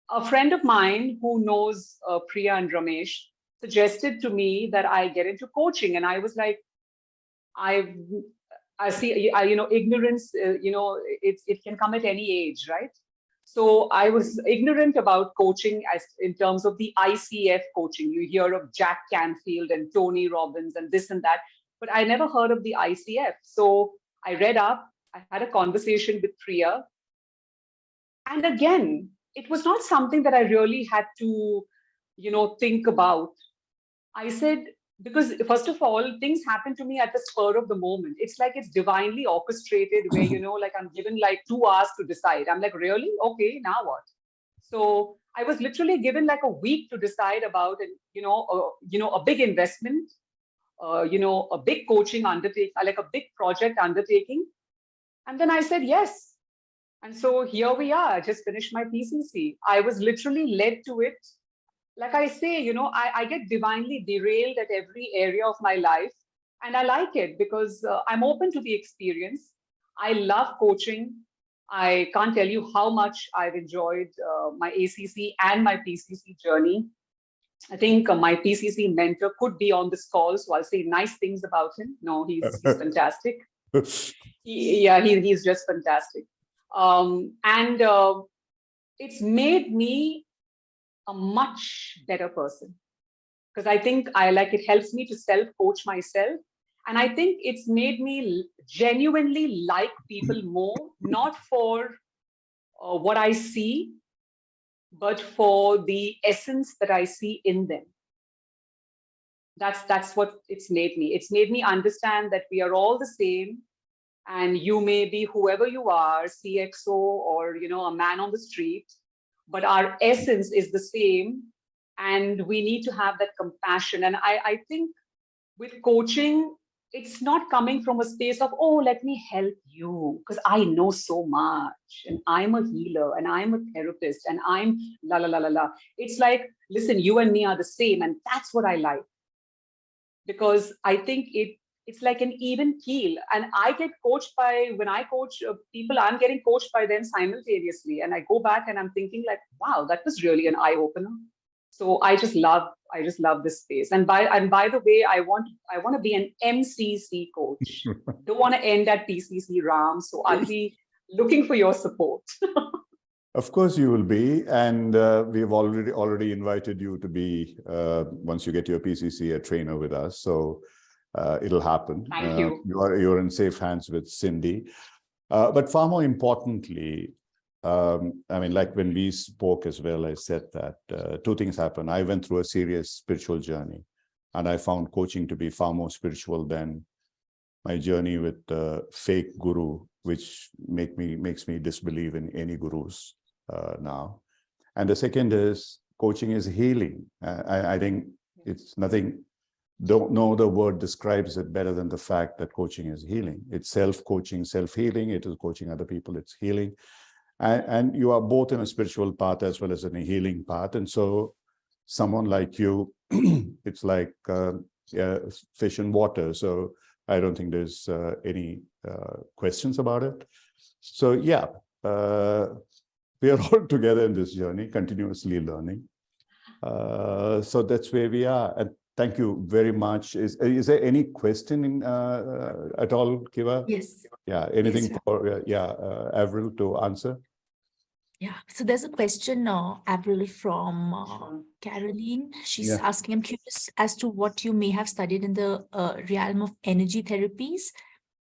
Speaker 1: a friend of mine who knows Priya and Ramesh suggested to me that I get into coaching. And I was like, I see, ignorance, it can come at any age, right? So I was ignorant about coaching as in terms of the ICF coaching. You hear of Jack Canfield and Tony Robbins and this and that, but I never heard of the ICF. So I read up, I had a conversation with Priya. And again, it was not something that I really had to, think about. I said, because first of all, things happen to me at the spur of the moment. It's like it's divinely orchestrated, where, like I'm given like 2 hours to decide. I'm like, really? Okay, now what? So I was literally given like a week to decide about, a big investment, a big coaching undertaking, like a big project undertaking. And then I said, yes. And so here we are. I just finished my PCC. I was literally led to it. Like I say, I get divinely derailed at every area of my life. And I like it because I'm open to the experience. I love coaching. I can't tell you how much I've enjoyed my ACC and my PCC journey. I think my PCC mentor could be on this call, so I'll say nice things about him. No, he's fantastic. He's just fantastic. And it's made me a much better person, because I think it helps me to self-coach myself. And I think it's made me genuinely like people more, not for what I see, but for the essence that I see in them. That's what it's made me. It's made me understand that we are all the same. And you may be whoever you are, CXO or, a man on the street, but our essence is the same. And we need to have that compassion. And I think with coaching, it's not coming from a space of, oh, let me help you, because I know so much, and I'm a healer, and I'm a therapist, and I'm la la la la la. It's like, listen, you and me are the same. And that's what I like. Because I think it's like an even keel. And I get coached when I coach people, I'm getting coached by them simultaneously. And I go back and I'm thinking like, wow, that was really an eye opener. So I just love this space. And by the way, I want to be an MCC coach. Don't want to end at PCC, Ram. So I'll be looking for your support.
Speaker 3: Of course you will be, and we've already invited you to be, once you get your PCC, a trainer with us. So it'll happen.
Speaker 1: Thank you.
Speaker 3: You're in safe hands with Cindy. But far more importantly, like when we spoke as well, I said that two things happened. I went through a serious spiritual journey, and I found coaching to be far more spiritual than my journey with the fake guru, which makes me disbelieve in any gurus now. And the second is coaching is healing. I think it's nothing. Don't know the word describes it better than the fact that coaching is healing. It's self-coaching, self-healing. It is coaching other people. It's healing. And you are both in a spiritual path as well as in a healing path. And so someone like you, it's like fish in water. So I don't think there's any questions about it. So yeah, we are all together in this journey, continuously learning. So that's where we are. And thank you very much. Is there any question in, at all, Kiva?
Speaker 2: Yes.
Speaker 3: Yeah, anything
Speaker 2: Yes,
Speaker 3: for Avril to answer?
Speaker 2: Yeah, so there's a question, Avril, from Caroline. She's asking, I'm curious as to what you may have studied in the realm of energy therapies.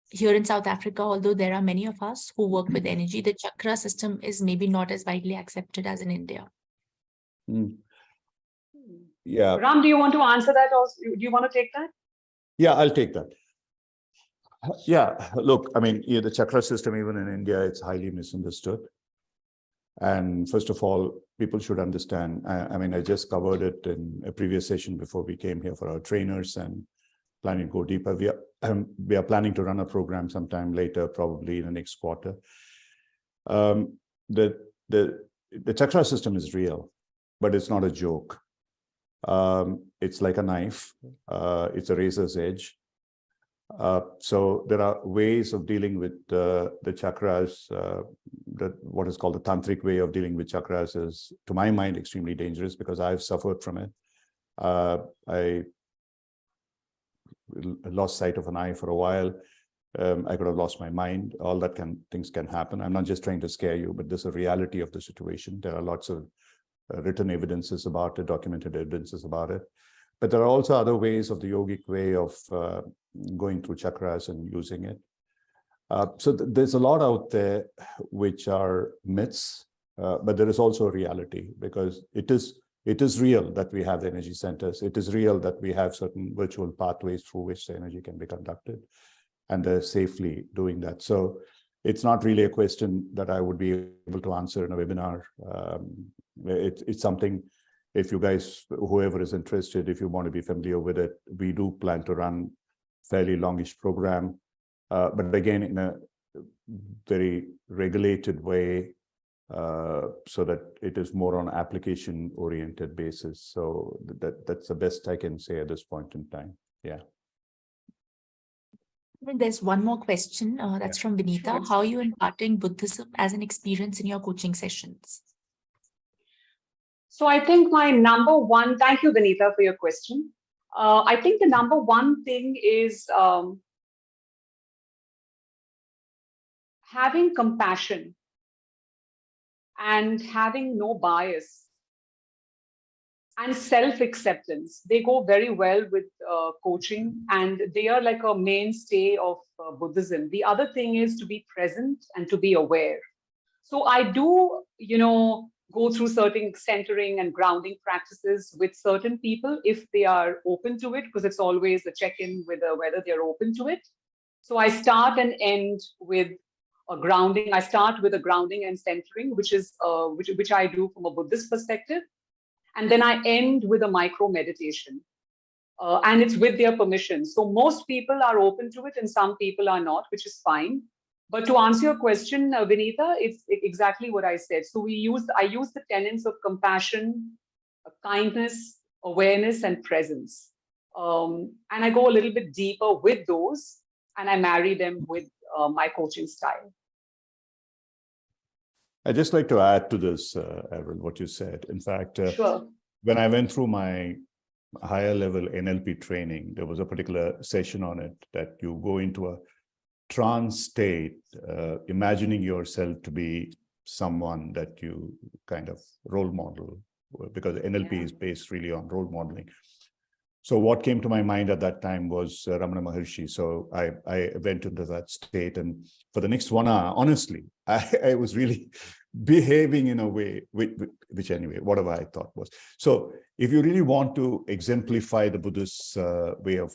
Speaker 2: Here in South Africa, although there are many of us who work with energy, the chakra system is maybe not as widely accepted as in India.
Speaker 3: Yeah.
Speaker 1: Ram, do you want to answer that, or do you want to take that?
Speaker 3: Yeah, I'll take that. Yeah, look, I mean, the chakra system, even in India, it's highly misunderstood. And first of all, people should understand, I mean, I just covered it in a previous session before we came here for our trainers and planning to go deeper. We are planning to run a program sometime later, probably in the next quarter. The chakra system is real, but it's not a joke. It's like a knife. It's a razor's edge. So there are ways of dealing with the chakras. What is called the tantric way of dealing with chakras is, to my mind, extremely dangerous because I've suffered from it. I lost sight of an eye for a while. I could have lost my mind. All that things can happen. I'm not just trying to scare you, but there's a reality of the situation. There are lots of written evidences about it, documented evidences about it. But there are also other ways of the yogic way of going through chakras and using it. So there's a lot out there which are myths, but there is also a reality, because it is real that we have energy centers. It is real that we have certain virtual pathways through which the energy can be conducted, and they're safely doing that. So it's not really a question that I would be able to answer in a webinar. It's something, if you guys, whoever is interested, if you want to be familiar with it, we do plan to run fairly longish program, but again, in a very regulated way, so that it is more on application oriented basis. So that's the best I can say at this point in time. Yeah.
Speaker 2: There's one more question that's from Vinita.
Speaker 1: Sure.
Speaker 2: How are you imparting Buddhism as an experience in your coaching sessions?
Speaker 1: So I think my number one, thank you, Vinita, for your question. I think the number one thing is having compassion and having no bias and self-acceptance. They go very well with coaching, and they are like a mainstay of Buddhism. The other thing is to be present and to be aware. So I do, go through certain centering and grounding practices with certain people if they are open to it, because it's always a check-in with whether they're open to it. So I start and end with a grounding. I start with a grounding and centering, which is which I do from a Buddhist perspective, and then I end with a micro meditation, and it's with their permission. So most people are open to it, and some people are not, which is fine. But to answer your question, Vinita, it's exactly what I said. So I use the tenets of compassion, kindness, awareness, and presence. And I go a little bit deeper with those, and I marry them with my coaching style.
Speaker 3: I'd just like to add to this, Avril, what you said. In fact,
Speaker 1: Sure.
Speaker 3: When I went through my higher level NLP training, there was a particular session on it that you go into a trance state, imagining yourself to be someone that you kind of role model, because NLP is based really on role modeling. So what came to my mind at that time was Ramana Maharshi. So I went into that state, and for the next 1 hour, honestly, I was really behaving in a way which anyway, whatever I thought was. So if you really want to exemplify the Buddhist way of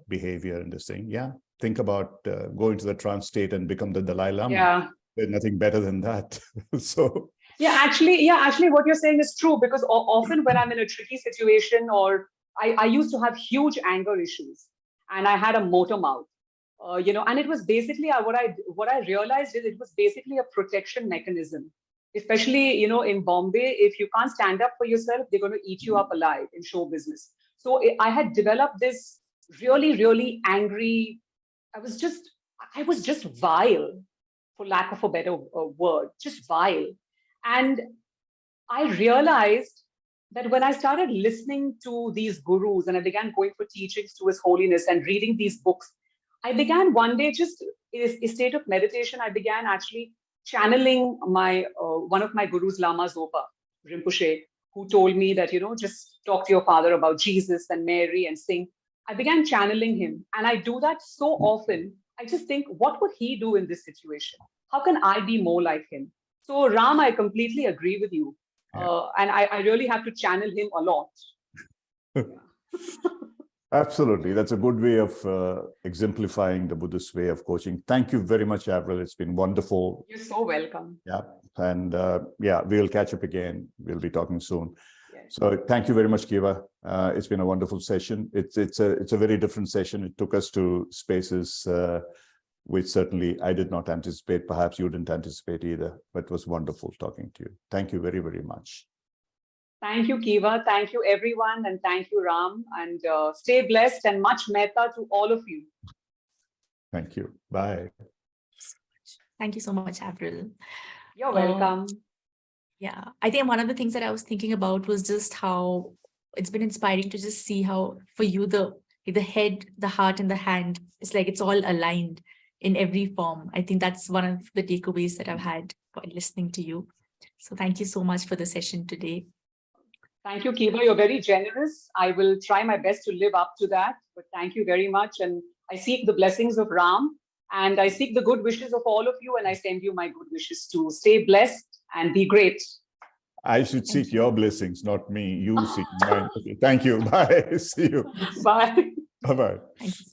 Speaker 3: behavior in this thing, think about going to the trance state and become the Dalai Lama.
Speaker 1: Yeah.
Speaker 3: There's nothing better than that. So
Speaker 1: actually, what you're saying is true, because often when I'm in a tricky situation, or I used to have huge anger issues, and I had a motor mouth, and it was basically what I realized is it was basically a protection mechanism, especially, in Bombay. If you can't stand up for yourself, they're going to eat you up alive in show business. So I had developed this really, really angry I was just vile, for lack of a better word, just vile. And I realized that when I started listening to these gurus and I began going for teachings to His Holiness and reading these books, I began one day, just in a state of meditation, I began actually channeling my one of my gurus, Lama Zopa Rinpoche, who told me that, just talk to your father about Jesus and Mary and sing. I began channeling him. And I do that so often. I just think, what would he do in this situation? How can I be more like him? So, Ram, I completely agree with you. And I really have to channel him a lot.
Speaker 3: Absolutely. That's a good way of exemplifying the Buddhist way of coaching. Thank you very much, Avril. It's been wonderful.
Speaker 1: You're so welcome.
Speaker 3: Yeah. And we'll catch up again. We'll be talking soon.
Speaker 1: Yes.
Speaker 3: So thank you very much, Kiva. It's been a wonderful session. It's a very different session. It took us to spaces which certainly I did not anticipate. Perhaps you didn't anticipate either, but it was wonderful talking to you. Thank you very, very much.
Speaker 1: Thank you, Kiva. Thank you, everyone. And thank you, Ram. And stay blessed and much metta to all of you.
Speaker 3: Thank you. Bye.
Speaker 2: Thank you so much, Avril.
Speaker 1: You're welcome.
Speaker 2: Yeah, I think one of the things that I was thinking about was just how it's been inspiring to just see how for you, the head, the heart, and the hand, it's like it's all aligned in every form. I think that's one of the takeaways that I've had while listening to you. So thank you so much for the session today.
Speaker 1: Thank you, Kiva. You're very generous. I will try my best to live up to that. But thank you very much. And I seek the blessings of Ram. And I seek the good wishes of all of you. And I send you my good wishes to stay blessed and be great.
Speaker 3: I should seek your blessings, not me. You seek mine. Okay. Thank you. Bye. See you.
Speaker 1: Bye.
Speaker 3: Bye-bye.
Speaker 2: Thank you.